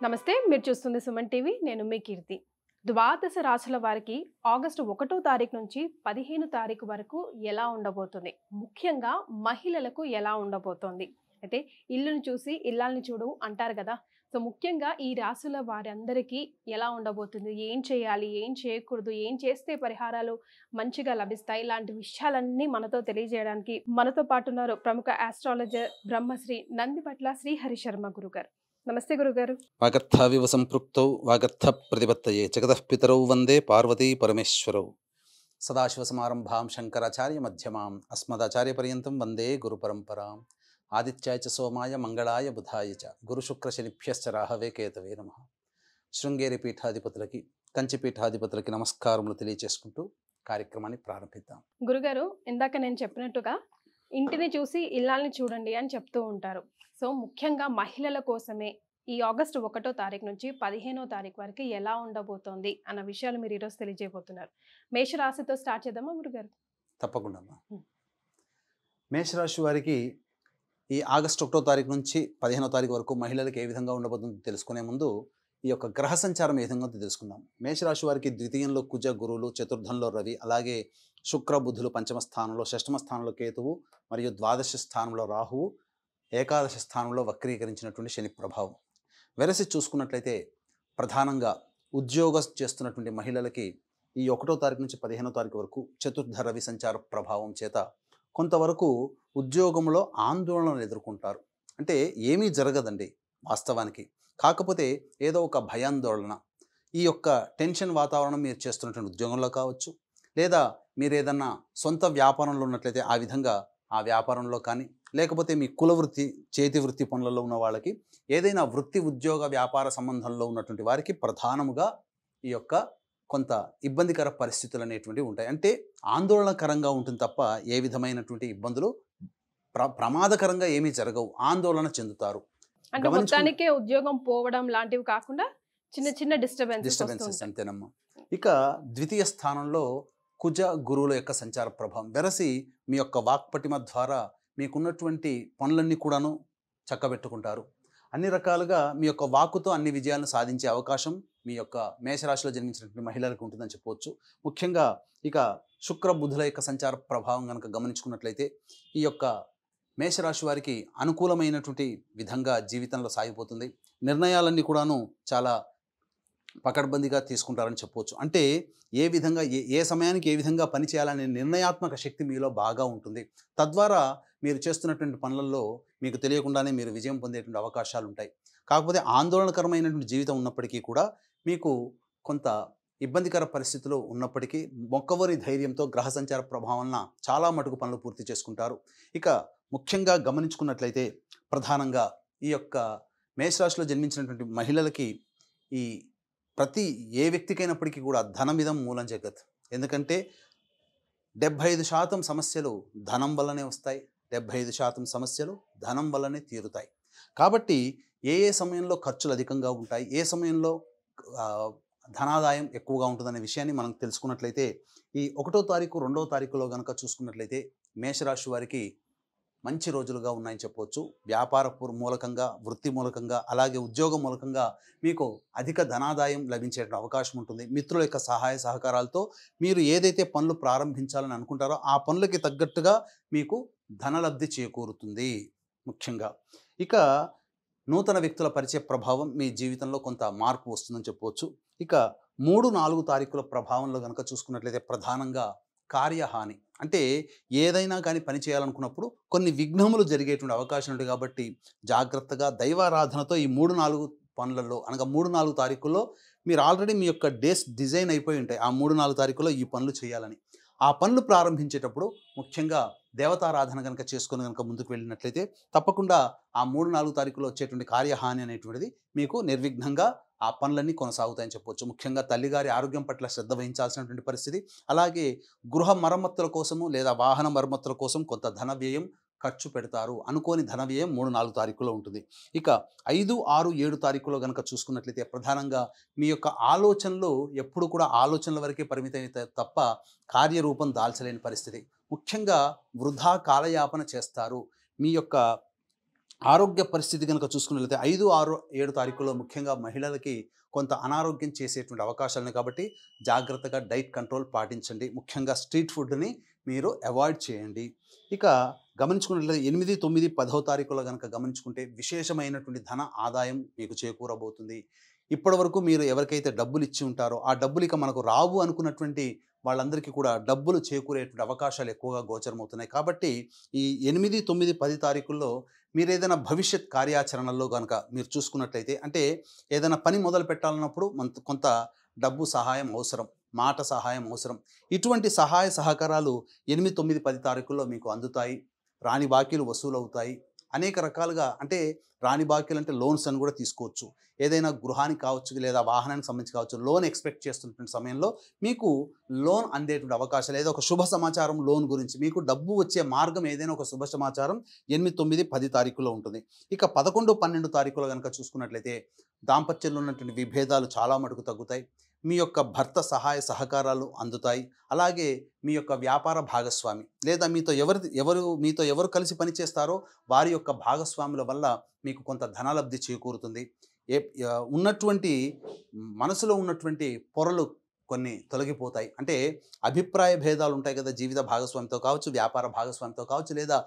నమస్తే, మీరు చూస్తుంది సుమన్ టీవీ. నేను మీ కీర్తి. ద్వాదశ రాశుల వారికి ఆగస్టు 1వ తారీఖు నుంచి 15 తారీఖు వరకు ఎలా ఉండబోతుంది? ముఖ్యంగా మహిళలకు ఎలా ఉండబోతోంది? అయితే ఇల్లుని చూసి ఇల్లాల్ని చూడు అంటారు కదా. సో ముఖ్యంగా ఈ రాశుల వారందరికీ ఎలా ఉండబోతుంది? ఏం చేయాలి? ఏం చేయకూడదు? ఏం చేస్తే పరిహారాలు మంచిగా లభిస్తాయి? ఇలాంటి విషయాలన్నీ మనతో తెలియజేయడానికి మనతో పాటు ఉన్నారు ప్రముఖ ఆస్ట్రాలజర్ బ్రహ్మశ్రీ నందిపట్ల శ్రీహరి శర్మ గురుగారు. నమస్తే గురుగారు. వాగర్థావివ సంపృక్తౌ వాగర్థ ప్రతిపత్తయే జగతః పితరౌ వందే పార్వతీ పరమేశ్వరౌ. సదాశివసమారంభాం శంకరాచార్య మధ్యమాం అస్మదాచార్య పర్యంతం వందే గురు పరంపరాం. ఆదిత్యాయ చ సోమాయ మంగళాయ బుధాయ చ గురుశుక్ర శనిభ్యశ్చ రాహవే కేతవే నమః. శృంగేరి పీఠాధిపతులకి కంచి పీఠాధిపతులకి నమస్కారములు తెలియచేసుకుంటూ కార్యక్రమాన్ని ప్రారంభిద్దాం. గురుగారు, ఇందాక నేను చెప్పినట్టుగా ఇంటిని చూసి ఇల్లాల్ని చూడండి అని చెప్తూ ఉంటారు. సో ముఖ్యంగా మహిళల కోసమే ఈ ఆగస్టు 1వ తారీఖు నుంచి 15వ తారీఖు వరకు ఎలా ఉండబోతోంది అన్న విషయాలు మీరు ఈరోజు తెలియజేయబోతున్నారు. మేషరాశితో స్టార్ట్ చేద్దామా గురుగారు? తప్పకుండా. మేషరాశి వారికి ఈ ఆగస్టు 1వ తారీఖు నుంచి 15వ తారీఖు వరకు మహిళలకు ఏ విధంగా ఉండబోతుందో తెలుసుకునే ముందు ఈ యొక్క గ్రహ సంచారం ఏ విధంగా తెలుసుకుందాం. మేషరాశి వారికి ద్వితీయంలో కుజ గురువులు, చతుర్థంలో రవి, అలాగే శుక్ర బుధులు పంచమ స్థానంలో, షష్టమ స్థానంలో కేతువు మరియు ద్వాదశ స్థానంలో రాహువు, ఏకాదశ స్థానంలో వక్రీకరించినటువంటి శని ప్రభావం. వెరసి చూసుకున్నట్లయితే ప్రధానంగా ఉద్యోగం చేస్తున్నటువంటి మహిళలకి ఈ 1వ తారీఖు నుంచి 15వ తారీఖు వరకు చతుర్థ రవి సంచార ప్రభావం చేత కొంతవరకు ఉద్యోగంలో ఆందోళనలు ఎదుర్కొంటారు. అంటే ఏమీ జరగదండి వాస్తవానికి, కాకపోతే ఏదో ఒక భయాందోళన, ఈ యొక్క టెన్షన్ వాతావరణం మీరు చేస్తున్నటువంటి ఉద్యోగంలో కావచ్చు, లేదా మీరు ఏదన్నా సొంత వ్యాపారంలో ఉన్నట్లయితే ఆ విధంగా ఆ వ్యాపారంలో కానీ, లేకపోతే మీ కుల వృత్తి చేతి వృత్తి పనులలో ఉన్న వాళ్ళకి ఏదైనా వృత్తి ఉద్యోగ వ్యాపార సంబంధంలో ఉన్నటువంటి వారికి ప్రధానముగా ఈ యొక్క కొంత ఇబ్బందికర పరిస్థితులు అనేటువంటివి ఉంటాయి. అంటే ఆందోళనకరంగా ఉంటుంది తప్ప ఏ విధమైనటువంటి ఇబ్బందులు ప్రమాదకరంగా ఏమీ జరగవు, ఆందోళన చెందుతారు. అంటే మొత్తానికే ఉద్యోగం పోవడం లాంటివి కాకుండా చిన్న చిన్న డిస్టర్బెన్సెస్ అంతేనమ్మా. ఇక ద్వితీయ స్థానంలో కుజ గురువుల యొక్క సంచార ప్రభావం వెరసి మీ యొక్క వాక్పటిమ ద్వారా మీకున్నటువంటి పనులన్నీ కూడాను చక్కబెట్టుకుంటారు. అన్ని రకాలుగా మీ యొక్క వాక్కుతో అన్ని విజయాలను సాధించే అవకాశం మీ యొక్క మేషరాశిలో జన్మించినటువంటి మహిళలకు ఉంటుందని చెప్పవచ్చు. ముఖ్యంగా ఇక శుక్ర బుధుల యొక్క సంచార ప్రభావం కనుక గమనించుకున్నట్లయితే ఈ యొక్క మేషరాశి వారికి అనుకూలమైనటువంటి విధంగా జీవితంలో సాగిపోతుంది. నిర్ణయాలన్నీ కూడాను చాలా పకడ్బందీగా తీసుకుంటారని చెప్పవచ్చు. అంటే ఏ విధంగా ఏ సమయానికి ఏ విధంగా పని చేయాలనే నిర్ణయాత్మక శక్తి మీలో బాగా ఉంటుంది. తద్వారా మీరు చేస్తున్నటువంటి పనులలో మీకు తెలియకుండానే మీరు విజయం పొందేటువంటి అవకాశాలు ఉంటాయి. కాకపోతే ఆందోళనకరమైనటువంటి జీవితం ఉన్నప్పటికీ కూడా మీకు కొంత ఇబ్బందికర పరిస్థితులు ఉన్నప్పటికీ మొక్కవరి ధైర్యంతో గ్రహ సంచార ప్రభావం చాలా మటుకు పనులు పూర్తి చేసుకుంటారు. ఇక ముఖ్యంగా గమనించుకున్నట్లయితే ప్రధానంగా ఈ యొక్క మేషరాశిలో జన్మించినటువంటి మహిళలకి ఈ ప్రతి ఏ వ్యక్తికైనప్పటికీ కూడా ధనమిదం మూలం జగత్. ఎందుకంటే 75% సమస్యలు ధనం వల్లనే వస్తాయి, 75% సమస్యలు ధనం వల్లనే తీరుతాయి. కాబట్టి ఏ సమయంలో ఖర్చులు అధికంగా ఉంటాయి, ఏ సమయంలో ధనాదాయం ఎక్కువగా ఉంటుందనే విషయాన్ని మనం తెలుసుకున్నట్లయితే ఈ 1వ తారీఖు 2వ తారీఖులో కనుక చూసుకున్నట్లయితే మేషరాశి వారికి మంచి రోజులుగా ఉన్నాయని చెప్పవచ్చు. వ్యాపార మూలకంగా, వృత్తి మూలకంగా, అలాగే ఉద్యోగం మూలకంగా మీకు అధిక ధనాదాయం లభించే అవకాశం ఉంటుంది. మిత్రుల యొక్క సహాయ సహకారాలతో మీరు ఏదైతే పనులు ప్రారంభించాలని అనుకుంటారో ఆ పనులకి తగ్గట్టుగా మీకు ధనలబ్ధి చేకూరుతుంది ముఖ్యంగా. ఇక నూతన వ్యక్తుల పరిచయ ప్రభావం మీ జీవితంలో కొంత మార్పు వస్తుందని చెప్పవచ్చు. ఇక 3-4 తారీఖుల ప్రభావంలో కనుక చూసుకున్నట్లయితే ప్రధానంగా కార్యహాని, అంటే ఏదైనా కానీ పని చేయాలనుకున్నప్పుడు కొన్ని విఘ్నములు జరిగేటువంటి అవకాశం ఉంటుంది. కాబట్టి జాగ్రత్తగా దైవారాధనతో ఈ 3-4 పనులలో అనగా 3-4 తారీఖుల్లో మీరు ఆల్రెడీ మీ యొక్క డేస్ డిజైన్ అయిపోయి ఉంటాయి. ఆ 3-4 తారీఖుల్లో ఈ పనులు చేయాలని ఆ పనులు ప్రారంభించేటప్పుడు ముఖ్యంగా దేవతారాధన కనుక చేసుకొని కనుక ముందుకు వెళ్ళినట్లయితే తప్పకుండా ఆ 3-4 తారీఖులో వచ్చేటువంటి కార్యహాని అనేటువంటిది మీకు నిర్విఘ్నంగా ఆ పనులన్నీ కొనసాగుతాయని చెప్పవచ్చు. ముఖ్యంగా తల్లిగారి ఆరోగ్యం పట్ల శ్రద్ధ వహించాల్సినటువంటి పరిస్థితి, అలాగే గృహ మరమ్మతుల కోసము లేదా వాహన మరమ్మతుల కోసం కొంత ధన వ్యయం ఖర్చు పెడతారు. అనుకోని ధన వ్యయం 3-4 తారీఖులో ఉంటుంది. ఇక 5, 6, 7 తారీఖులో కనుక చూసుకున్నట్లయితే ప్రధానంగా మీ యొక్క ఆలోచనలు ఎప్పుడు కూడా ఆలోచనల వరకే పరిమితమైతే తప్ప కార్యరూపం దాల్చలేని పరిస్థితి. ముఖ్యంగా వృధా కాలయాపన చేస్తారు. మీ యొక్క ఆరోగ్య పరిస్థితి కనుక చూసుకున్నట్లయితే 5, 6, 7 తారీఖుల్లో ముఖ్యంగా మహిళలకి కొంత అనారోగ్యం చేసేటువంటి అవకాశాలు కాబట్టి జాగ్రత్తగా డైట్ కంట్రోల్ పాటించండి. ముఖ్యంగా స్ట్రీట్ ఫుడ్‌ని మీరు అవాయిడ్ చేయండి. ఇక గమనించుకున్నట్లయితే 8, 9, 10వ తారీఖుల్లో గనక గమనించుకుంటే విశేషమైనటువంటి ధన ఆదాయం మీకు చేకూరబోతుంది. ఇప్పటివరకు మీరు ఎవరికైతే డబ్బులు ఇచ్చి ఉంటారో ఆ డబ్బులు ఇక మనకు రావు అనుకున్నటువంటి వాళ్ళందరికీ కూడా డబ్బులు చేకూరేటువంటి అవకాశాలు ఎక్కువగా గోచరమవుతున్నాయి. కాబట్టి ఈ 8, 9, 10 తారీఖుల్లో మీరేదైనా భవిష్యత్ కార్యాచరణలో గనక మీరు చూసుకున్నట్లయితే అంటే ఏదైనా పని మొదలు పెట్టాలన్నప్పుడు కొంత డబ్బు సహాయం అవసరం, మాట సహాయం అవసరం. ఇటువంటి సహాయ సహకారాలు 8, 9, 10 తారీఖుల్లో మీకు అందుతాయి. రాని బాకీలు వసూలవుతాయి. అనేక రకాలుగా అంటే రాని బాకీలు అంటే లోన్స్ అని కూడా తీసుకోవచ్చు. ఏదైనా గృహానికి కావచ్చు లేదా వాహనానికి సంబంధించి కావచ్చు లోన్ ఎక్స్‌పెక్ట్ చేస్తున్నటువంటి సమయంలో మీకు లోన్ అందేటువంటి అవకాశాలు ఏదో ఒక శుభ సమాచారం లోన్ గురించి మీకు డబ్బు వచ్చే మార్గం ఏదైనా ఒక శుభ సమాచారం 8, 9, 10 తారీఖుల్లో ఉంటుంది. ఇక 11, 12 తారీఖులో గనక చూసుకున్నట్లయితే దాంపత్యంలో ఉన్నటువంటి విభేదాలు చాలా మటుకు తగ్గుతాయి. మీ యొక్క భర్త సహాయ సహకారాలు అందుతాయి. అలాగే మీ యొక్క వ్యాపార భాగస్వామి లేదా మీతో ఎవరు కలిసి పనిచేస్తారో వారి యొక్క భాగస్వాముల వల్ల మీకు కొంత ధనలబ్ధి చేకూరుతుంది. ఉన్నటువంటి మనసులో ఉన్నటువంటి పొరలు కొన్ని తొలగిపోతాయి. అంటే అభిప్రాయ భేదాలు ఉంటాయి కదా! జీవిత భాగస్వామితో కావచ్చు, వ్యాపార భాగస్వామితో కావచ్చు లేదా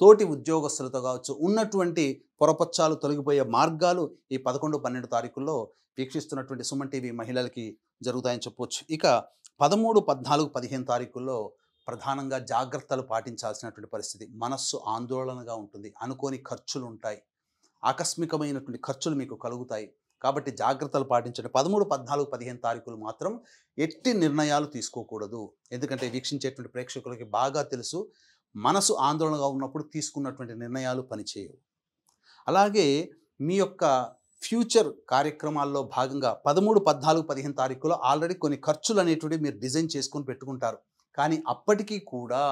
తోటి ఉద్యోగస్తులతో కావచ్చు. ఉన్నటువంటి పొరపచ్చాలు తొలగిపోయే మార్గాలు ఈ 11, 12 తారీఖుల్లో వీక్షిస్తున్నటువంటి సుమన్ టీవీ మహిళలకి జరుగుతాయని చెప్పొచ్చు. ఇక 13, 14, 15 తారీఖుల్లో ప్రధానంగా జాగ్రత్తలు పాటించాల్సినటువంటి పరిస్థితి. మనస్సు ఆందోళనగా ఉంటుంది. అనుకోని ఖర్చులుంటాయి. ఆకస్మికమైనటువంటి ఖర్చులు మీకు కలుగుతాయి. కాబట్టి జాగ్రత్తలు పాటించండి. 13, 14, 15 తారీఖులు మాత్రం ఎట్టి నిర్ణయాలు తీసుకోకూడదు. ఎందుకంటే వీక్షించేటువంటి ప్రేక్షకులకి బాగా తెలుసు మనసు ఆందోళనగా ఉన్నప్పుడు తీసుకున్నటువంటి నిర్ణయాలు పనిచేయవు. అలాగే మీ యొక్క ఫ్యూచర్ కార్యక్రమాల్లో భాగంగా 13, 14, 15 తారీఖులో ఆల్రెడీ కొన్ని ఖర్చులు అనేటువంటివి మీరు డిజైన్ చేసుకొని పెట్టుకుంటారు. కానీ అప్పటికీ కూడా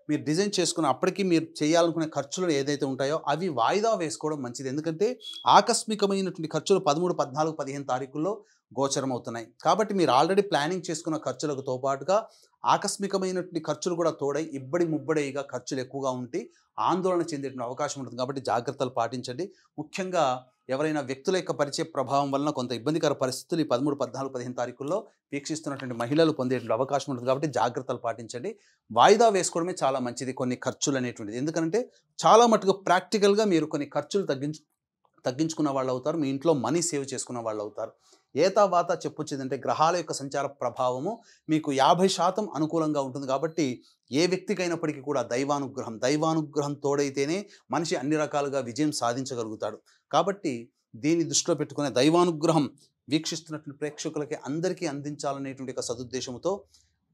మీరు డిజైన్ చేసుకున్న అప్పటికి మీరు చేయాలనుకునే ఖర్చులు ఏదైతే ఉంటాయో అవి వాయిదా వేసుకోవడం మంచిది. ఎందుకంటే ఆకస్మికమైనటువంటి ఖర్చులు 13, 14, 15 తారీఖుల్లో గోచరమవుతున్నాయి. కాబట్టి మీరు ఆల్రెడీ ప్లానింగ్ చేసుకున్న ఖర్చులతో పాటుగా ఆకస్మికమైనటువంటి ఖర్చులు కూడా తోడై ఇబ్బడి ముబ్బడిగా ఖర్చులు ఎక్కువగా ఉండి ఆందోళన చెందేటువంటి అవకాశం ఉంటుంది. కాబట్టి జాగ్రత్తలు పాటించండి. ముఖ్యంగా ఎవరైనా వ్యక్తుల యొక్క పరిచయ ప్రభావం వలన కొంత ఇబ్బందికర పరిస్థితులు ఈ 13, 14, 15 తారీఖుల్లో వీక్షిస్తున్నటువంటి మహిళలు పొందేటువంటి అవకాశం ఉంటుంది. కాబట్టి జాగ్రత్తలు పాటించండి. వాయిదా వేసుకోవడమే చాలా మంచిది కొన్ని ఖర్చులు అనేటువంటిది. ఎందుకంటే చాలా మటుకు ప్రాక్టికల్గా మీరు కొన్ని ఖర్చులు తగ్గించుకున్న వాళ్ళు అవుతారు. మీ ఇంట్లో మనీ సేవ్ చేసుకున్న వాళ్ళు అవుతారు. ఏతావాత చెప్పొచ్చేదంటే గ్రహాల యొక్క సంచార ప్రభావము మీకు 50% అనుకూలంగా ఉంటుంది. కాబట్టి ఏ వ్యక్తికైనప్పటికీ కూడా దైవానుగ్రహం తోడైతేనే మనిషి అన్ని రకాలుగా విజయం సాధించగలుగుతాడు. కాబట్టి దీన్ని దృష్టిలో పెట్టుకునే దైవానుగ్రహం వీక్షిస్తున్నటువంటి ప్రేక్షకులకి అందరికీ అందించాలనేటువంటి ఒక సదుద్దేశంతో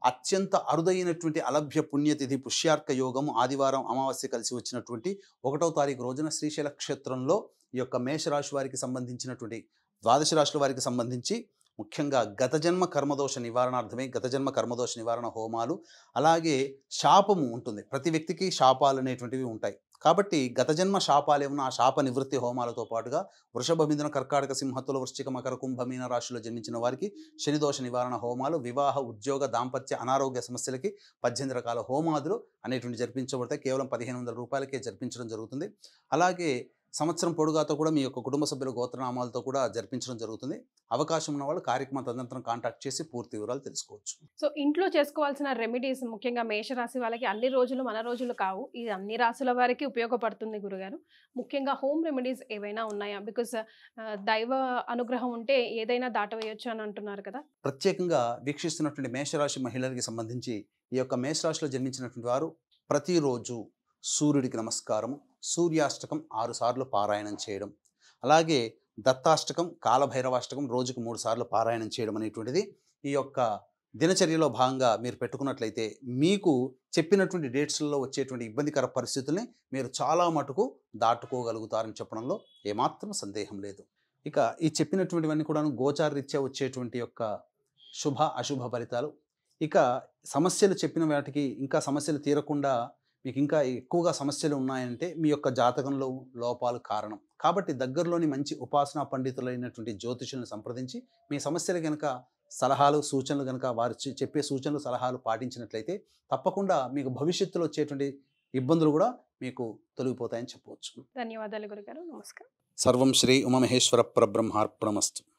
అత్యంత అరుదైనటువంటి అలభ్య పుణ్యతిథి పుష్యార్క యోగము ఆదివారం అమావాస్య కలిసి వచ్చినటువంటి 1వ తారీఖు రోజున శ్రీశైల క్షేత్రంలో ఈ యొక్క మేషరాశి వారికి సంబంధించినటువంటి ద్వాదశ రాశుల వారికి సంబంధించి ముఖ్యంగా గత జన్మ కర్మదోష నివారణార్థమై గత జన్మ కర్మదోష నివారణ హోమాలు అలాగే శాపము ఉంటుంది. ప్రతి వ్యక్తికి శాపాలు అనేటువంటివి ఉంటాయి. కాబట్టి గత జన్మ శాపాలు ఏమన్నా ఆ శాప నివృత్తి హోమాలతో పాటుగా వృషభ, మిథున, కర్కాటక, సింహతుల, వృశ్చిక, మకర, కుంభ, మీన రాశిలో జన్మించిన వారికి శనిదోష నివారణ హోమాలు, వివాహ, ఉద్యోగ, దాంపత్య, అనారోగ్య సమస్యలకి 18 రకాల హోమాదులు అనేటువంటి జరిపించబడతాయి. కేవలం 1500 రూపాయలకే జరిపించడం జరుగుతుంది. అలాగే సంవత్సరం పొడుగాతో కూడా మీ యొక్క కుటుంబ సభ్యుల గోత్రనామాలతో కూడా జరిపించడం జరుగుతుంది. అవకాశం ఉన్న వాళ్ళు కార్యక్రమ తదనంతరం కాంటాక్ట్ చేసి పూర్తి వివరాలు తెలుసుకోవచ్చు. సో ఇంట్లో చేసుకోవాల్సిన రెమెడీస్ ముఖ్యంగా మేషరాశి వాళ్ళకి అన్ని రోజులు మన రోజులు కావు. ఇది అన్ని రాశుల వారికి ఉపయోగపడుతుంది గురుగారు. ముఖ్యంగా హోమ్ రెమెడీస్ ఏవైనా ఉన్నాయా? బికాస్ దైవ అనుగ్రహం ఉంటే ఏదైనా దాటవేయొచ్చు అని అంటున్నారు కదా. ప్రత్యేకంగా వీక్షిస్తున్నటువంటి మేషరాశి మహిళలకి సంబంధించి ఈ యొక్క మేషరాశిలో జన్మించినటువంటి వారు ప్రతిరోజు సూర్యుడికి నమస్కారము, సూర్యాష్టకం 6 సార్లు పారాయణం చేయడం, అలాగే దత్తాష్టకం, కాలభైరవాష్టకం రోజుకు 3 సార్లు పారాయణం చేయడం అనేటువంటిది ఈ యొక్క దినచర్యలో భాగంగా మీరు పెట్టుకున్నట్లయితే మీకు చెప్పినటువంటి డేట్స్లలో వచ్చేటువంటి ఇబ్బందికర పరిస్థితుల్ని మీరు చాలా మటుకు దాటుకోగలుగుతారని చెప్పడంలో ఏమాత్రం సందేహం లేదు. ఇక ఈ చెప్పినటువంటివన్నీ కూడా గోచారరీత్యా వచ్చేటువంటి యొక్క శుభ అశుభ ఫలితాలు. ఇక సమస్యలు చెప్పిన వాటికి ఇంకా సమస్యలు తీరకుండా మీకు ఇంకా ఎక్కువగా సమస్యలు ఉన్నాయంటే మీ యొక్క జాతకంలో లోపాలు కారణం. కాబట్టి దగ్గరలోని మంచి ఉపాసనా పండితులైనటువంటి జ్యోతిషులను సంప్రదించి మీ సమస్యలు కనుక సలహాలు సూచనలు కనుక వారు చెప్పే సూచనలు సలహాలు పాటించినట్లయితే తప్పకుండా మీకు భవిష్యత్తులో వచ్చేటువంటి ఇబ్బందులు కూడా మీకు తొలగిపోతాయని చెప్పవచ్చు. ధన్యవాదాలు గురుగారు. నమస్కారం. సర్వం శ్రీ ఉమామహేశ్వర పరబ్రహ్మార్పణమస్తు.